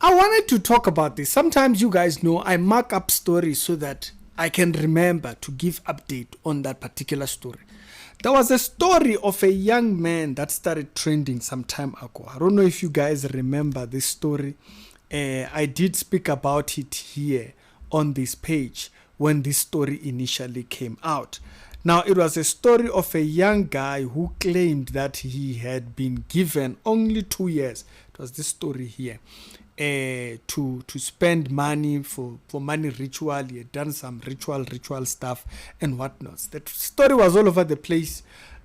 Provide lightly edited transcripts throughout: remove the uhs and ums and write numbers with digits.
I wanted to talk about this. Sometimes you guys know I mark up stories so that I can remember to give update on that particular story. There was a story of a young man that started trending some time ago. I don't know if you guys remember this story. I did speak about it here on this page when this story initially came out. Now, it was a story of a young guy who claimed that he had been given only 2 years. It was this story here. To spend money for money ritual. He had done some ritual stuff and whatnot. That story was all over the place.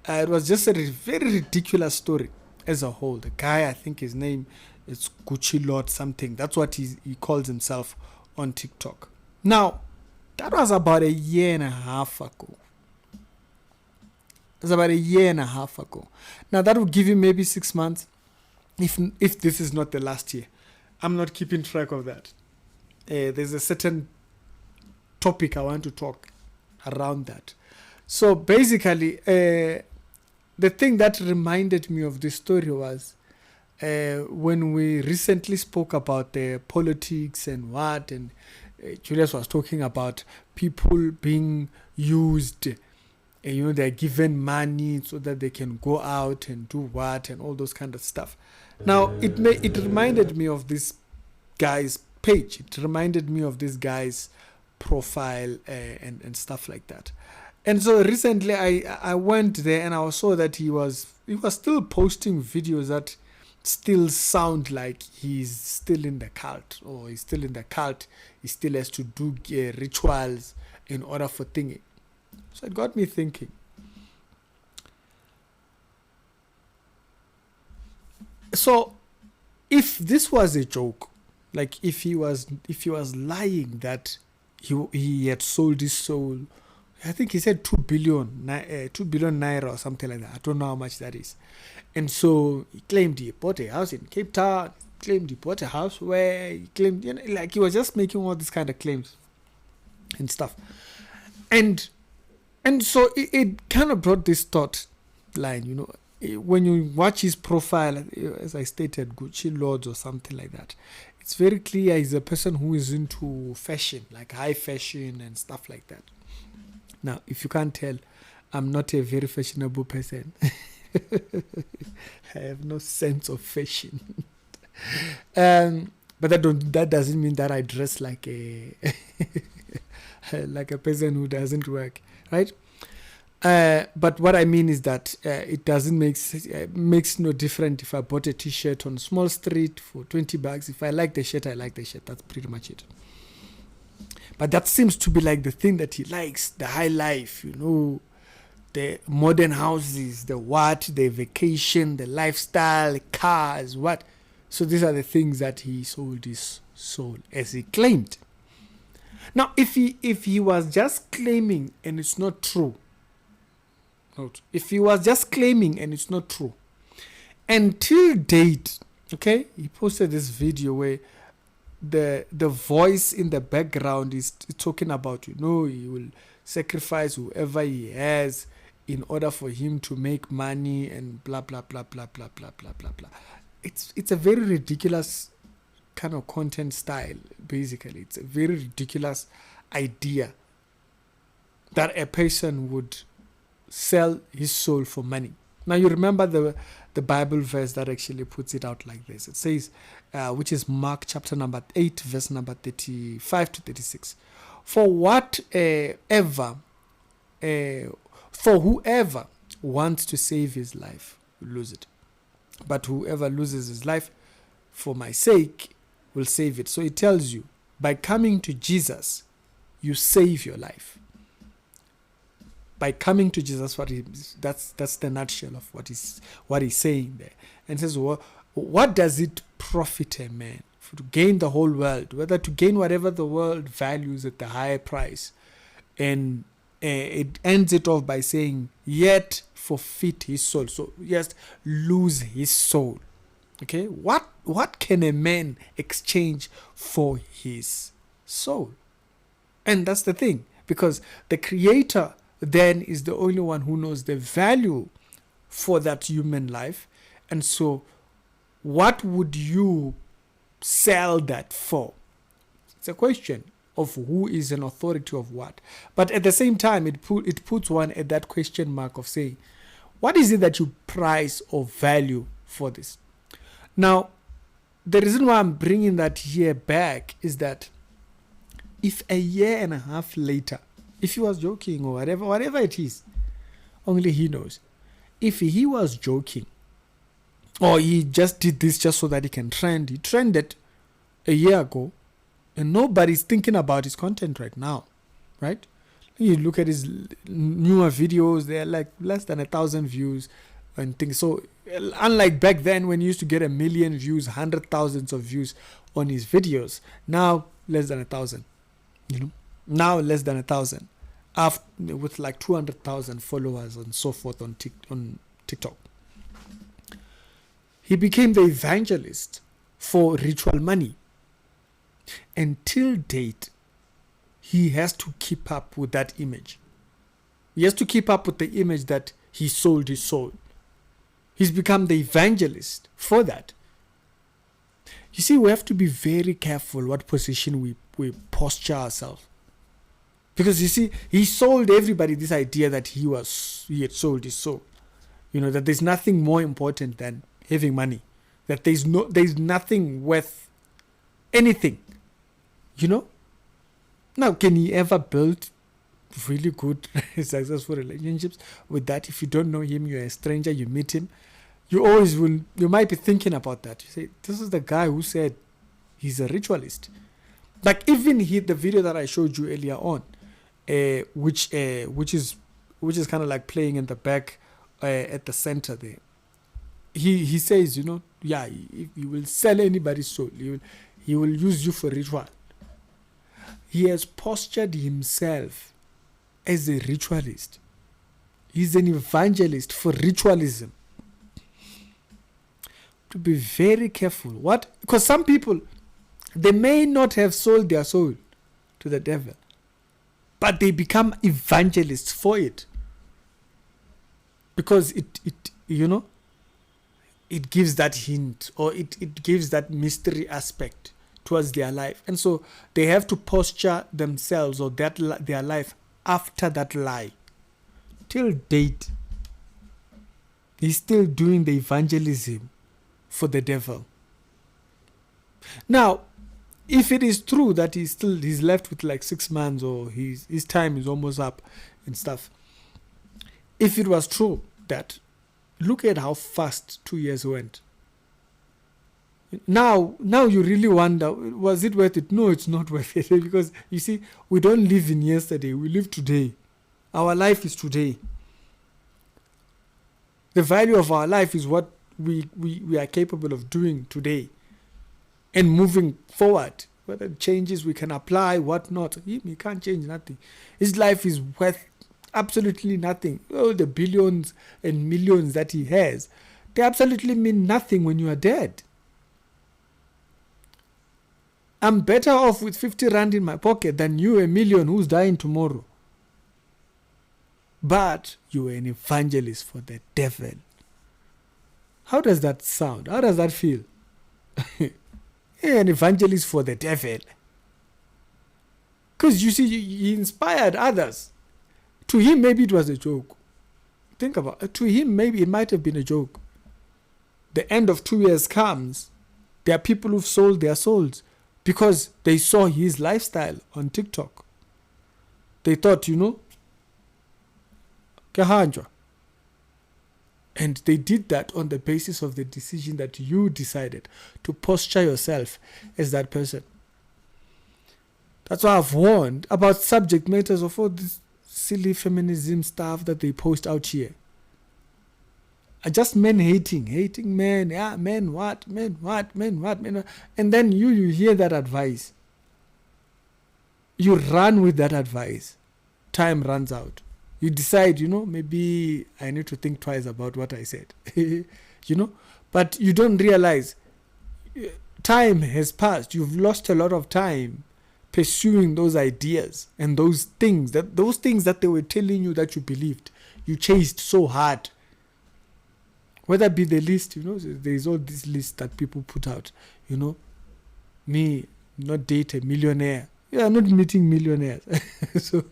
It was just a very ridiculous story as a whole. The guy, I think his name is Gucci Lord something. That's what he calls himself on TikTok. Now, that was about a year and a half ago. It's about a year and a half ago. Now, that would give you maybe 6 months, if this is not the last year. I'm not keeping track of that. There's a certain topic I want to talk around that. So basically, the thing that reminded me of this story was when we recently spoke about the politics and what, and Julius was talking about people being used. They're given money so that they can go out and do what and all those kind of stuff. Now, it reminded me of this guy's page. It reminded me of this guy's profile and stuff like that. And so recently I went there and I saw that he was still posting videos that still sound like he's still in the cult, or he's still in the cult. He still has to do rituals in order for thingy. So it got me thinking. So if this was a joke, like if he was lying that he had sold his soul, I think he said 2 billion naira or something like that. I don't know how much that is. And so he claimed he bought a house in Cape Town, claimed he bought a house where he claimed, like he was just making all these kind of claims and stuff. And so it kind of brought this thought line, when you watch his profile, as I stated, Gucci Lords or something like that, it's very clear he's a person who is into fashion, like high fashion and stuff like that. Now, if you can't tell, I'm not a very fashionable person. I have no sense of fashion. But that doesn't mean that I dress like a like a person who doesn't work, right? But what I mean is that it doesn't makes no difference if I bought a t-shirt on Small Street for $20. If I like the shirt, I like the shirt. That's pretty much it. But that seems to be like the thing that he likes, the high life, the modern houses, the vacation, the lifestyle, cars, what. So these are the things that he sold his soul, as he claimed. Now, if he was just claiming and it's not true, if he was just claiming and it's not true, until date, okay, he posted this video where the voice in the background is talking about, he will sacrifice whoever he has in order for him to make money and blah blah blah blah blah blah blah blah blah. It's a very ridiculous kind of content style. Basically, it's a very ridiculous idea that a person would sell his soul for money. Now, you remember the Bible verse that actually puts it out like this. It says, which is Mark chapter number 8, verse number 35 to 36. For whoever wants to save his life will lose it. But whoever loses his life for my sake will save it. So it tells you, by coming to Jesus, you save your life. By coming to Jesus, that's the nutshell of what he's saying there. And says, what does it profit a man to gain the whole world, whether to gain whatever the world values at the higher price? And it ends it off by saying, yet forfeit his soul. So yes, lose his soul. Okay, what can a man exchange for his soul? And that's the thing, because the Creator then is the only one who knows the value for that human life. And so what would you sell that for? It's a question of who is an authority of what. But at the same time, it puts one at that question mark of saying, what is it that you price or value for this? Now, the reason why I'm bringing that here back is that if a year and a half later, if he was joking or whatever it is, only he knows. If he was joking, or he just did this just so that he can trend, he trended a year ago, and nobody's thinking about his content right now, right? You look at his newer videos, they're like less than 1,000 views and things. So unlike back then when he used to get 1 million views, 100,000 of views on his videos, now less than 1,000, now less than 1,000, after with like 200,000 followers and so forth on TikTok. He became the evangelist for ritual money. Until date, he has to keep up with that image. He has to keep up with the image that he sold his soul. He's become the evangelist for that. You see, we have to be very careful what position we posture ourselves. Because you see, he sold everybody this idea that he had sold his soul. That there's nothing more important than having money. That there's nothing worth anything. Now, can he ever build really good, successful relationships with that? If you don't know him, you're a stranger, you meet him, you might be thinking about that. You say, this is the guy who said he's a ritualist. Like even the video that I showed you earlier on, which is kind of like playing in the back at the center there. He says, if you will sell anybody's soul, he will use you for ritual. He has postured himself as a ritualist. He's an evangelist for ritualism. To be very careful. Because some people, they may not have sold their soul to the devil, but they become evangelists for it. Because it gives that hint, or it gives that mystery aspect towards their life. And so they have to posture themselves or their life after that lie. Till date, he's still doing the evangelism for the devil. Now, if it is true that he's left with like 6 months, or his time is almost up and stuff, if it was true that, look at how fast 2 years went. Now you really wonder, was it worth it? No, it's not worth it. Because you see, we don't live in yesterday, we live today. Our life is today. The value of our life is what we are capable of doing today and moving forward. Whether changes we can apply, what not. He can't change nothing. His life is worth absolutely nothing. All the billions and millions that he has, they absolutely mean nothing when you are dead. I'm better off with 50 rand in my pocket than you, 1 million, who's dying tomorrow. But you are an evangelist for the devil. How does that sound? How does that feel? An evangelist for the devil. Because you see, he inspired others. To him, maybe it was a joke. Think about it. To him, maybe it might have been a joke. The end of 2 years comes. There are people who've sold their souls because they saw his lifestyle on TikTok. They thought, Kahanjwa. And they did that on the basis of the decision that you decided to posture yourself as that person. That's why I've warned about subject matters of all this silly feminism stuff that they post out here. Are just men hating men. Yeah, men what. And then you hear that advice. You run with that advice. Time runs out. You decide, maybe I need to think twice about what I said. But you don't realize time has passed. You've lost a lot of time pursuing those ideas and those things that they were telling you that you believed. You chased so hard. Whether it be the list, there's all this list that people put out, Me, not date a millionaire. You are not meeting millionaires. So,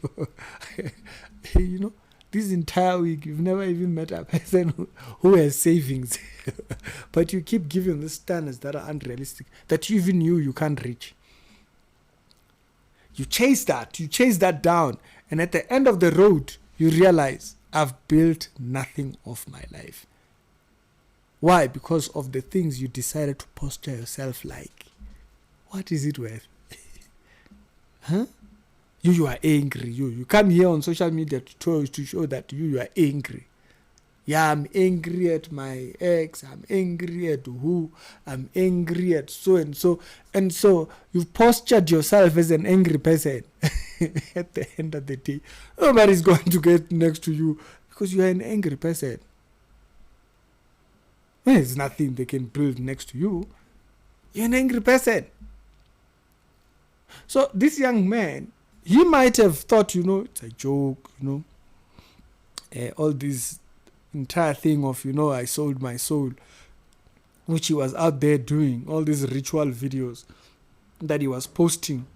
you know, this entire week, you've never even met a person who has savings. But you keep giving the standards that are unrealistic, that you even knew you can't reach. You chase that down. And at the end of the road, you realize, I've built nothing of my life. Why? Because of the things you decided to posture yourself like. What is it worth? Huh? You are angry. You come here on social media to show that you are angry. Yeah, I'm angry at my ex. I'm angry at who. I'm angry at so and so. And so you've postured yourself as an angry person. At the end of the day, nobody's going to get next to you because you are an angry person. There's nothing they can build next to you. You're an angry person. So this young man, he might have thought, it's a joke, all this entire thing of, I sold my soul, which he was out there doing, all these ritual videos that he was posting,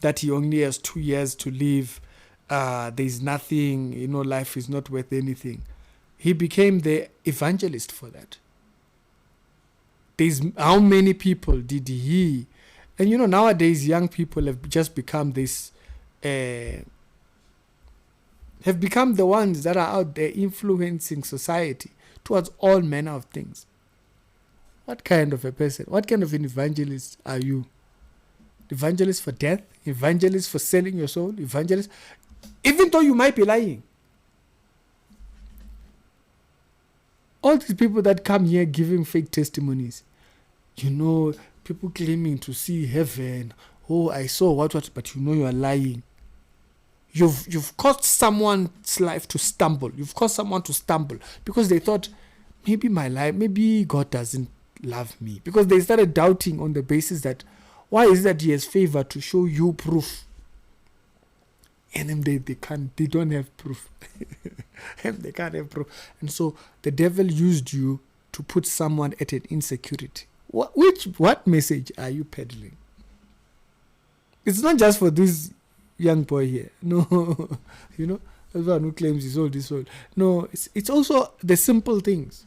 that he only has 2 years to live, there's nothing, life is not worth anything. He became the evangelist for that. How many people did he... And nowadays young people have just become this, have become the ones that are out there influencing society towards all manner of things. What kind of a person, what kind of an evangelist are you? Evangelist for death? Evangelist for selling your soul? Evangelist, even though you might be lying. All these people that come here giving fake testimonies, people claiming to see heaven. Oh, I saw what, but you are lying. You've caused someone's life to stumble. You've caused someone to stumble because they thought, maybe God doesn't love me. Because they started doubting on the basis that, why is that he has favor to show you proof? And then they don't have proof. They can't have proof. And so the devil used you to put someone at an insecurity. What message are you peddling? It's not just for this young boy here. No, everyone who claims he sold his soul. No, it's also the simple things.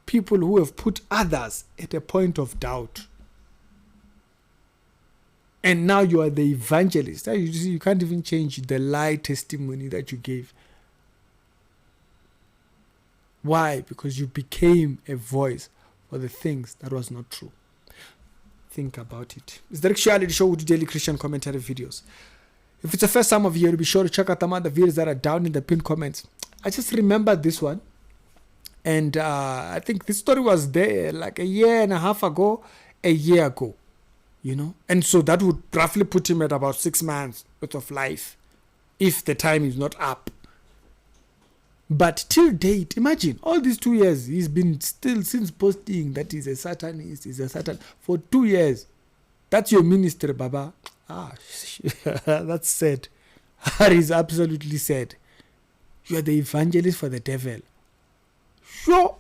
People who have put others at a point of doubt. And now you are the evangelist. You can't even change the lie testimony that you gave. Why? Because you became a voice for the things that was not true. Think about it. It's the Reality Show with daily Christian commentary videos. If it's the first time of year, be sure to check out some other videos that are down in the pinned comments. I just remember this one. And I think this story was there like a year ago. And so that would roughly put him at about 6 months worth of life if the time is not up. But till date, imagine, all these 2 years, he's been still since posting that he's a Satanist, for 2 years. That's your ministry, Baba. That's sad. That is absolutely sad. You are the evangelist for the devil. Sure.